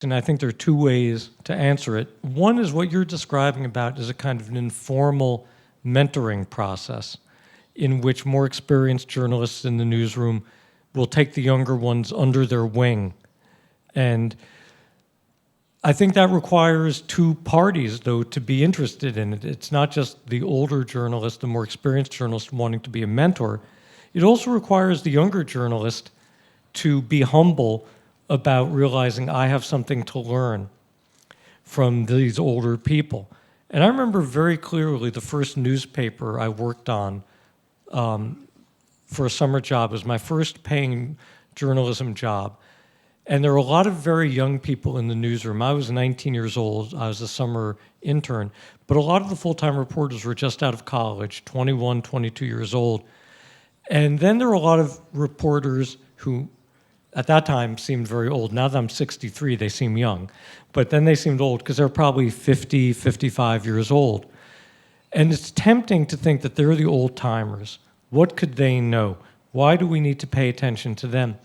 And I think there are two ways to answer it. One is what you're describing about is a kind of an informal mentoring process in which more experienced journalists in the newsroom will take the younger ones under their wing. And I think that requires two parties, though, to be interested in it. It's not just the older journalist, the more experienced journalist wanting to be a mentor. It also requires the younger journalist to be humble about realizing I have something to learn from these older people. And I remember very clearly the first newspaper I worked on for a summer job. It was my first paying journalism job. And there were a lot of very young people in the newsroom. I was 19 years old. I was a summer intern. But a lot of the full-time reporters were just out of college, 21, 22 years old. And then there were a lot of reporters who at that time seemed very old. Now that I'm 63, they seem young. But then they seemed old because they're probably 50, 55 years old. And it's tempting to think that they're the old timers. What could they know? Why do we need to pay attention to them?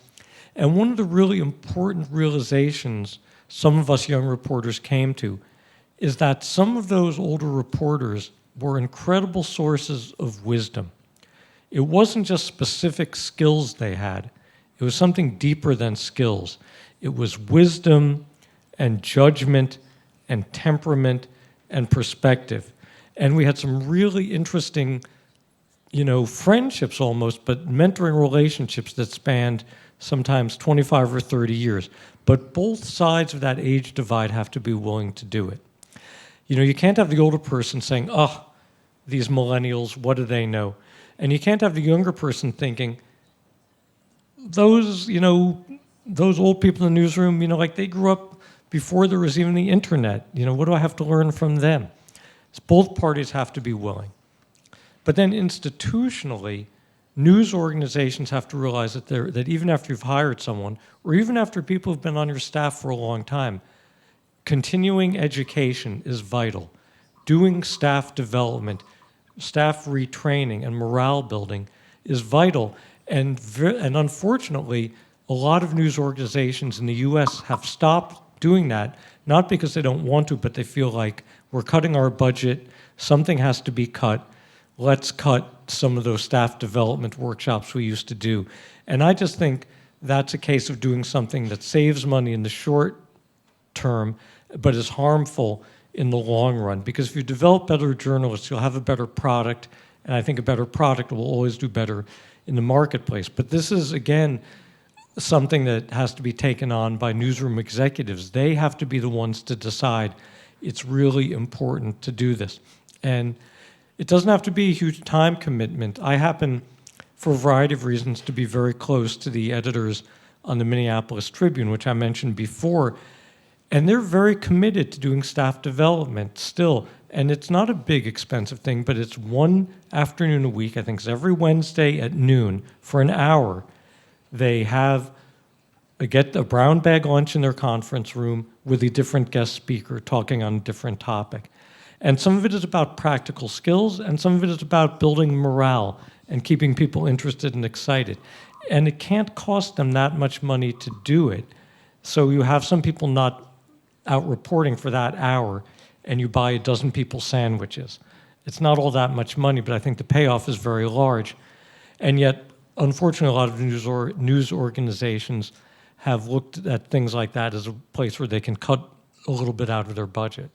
And one of the really important realizations some of us young reporters came to is that some of those older reporters were incredible sources of wisdom. It wasn't just specific skills they had. It was something deeper than skills. It was wisdom and judgment and temperament and perspective. And we had some really interesting, friendships almost, but mentoring relationships that spanned sometimes 25 or 30 years. But both sides of that age divide have to be willing to do it. You can't have the older person saying, oh, these millennials, what do they know? And you can't have the younger person thinking, those old people in the newsroom, they grew up before there was even the internet. What do I have to learn from them? So both parties have to be willing. But then institutionally, news organizations have to realize that even after you've hired someone, or even after people have been on your staff for a long time, continuing education is vital. Doing staff development, staff retraining, and morale building is vital. And unfortunately, a lot of news organizations in the US have stopped doing that, not because they don't want to, but they feel like we're cutting our budget, something has to be cut, let's cut some of those staff development workshops we used to do. And I just think that's a case of doing something that saves money in the short term, but is harmful in the long run. Because if you develop better journalists, you'll have a better product, and I think a better product will always do better in the marketplace. But this is, again, something that has to be taken on by newsroom executives. They have to be the ones to decide it's really important to do this. And it doesn't have to be a huge time commitment. I happen, for a variety of reasons, to be very close to the editors on the Minneapolis Tribune, which I mentioned before, and they're very committed to doing staff development still. And it's not a big, expensive thing, but it's one afternoon a week. I think it's every Wednesday at noon for an hour. They get a brown bag lunch in their conference room with a different guest speaker talking on a different topic. And some of it is about practical skills, and some of it is about building morale and keeping people interested and excited. And it can't cost them that much money to do it. So you have some people not out reporting for that hour, and you buy a dozen people sandwiches. It's not all that much money, but I think the payoff is very large. And yet, unfortunately, a lot of news organizations have looked at things like that as a place where they can cut a little bit out of their budget.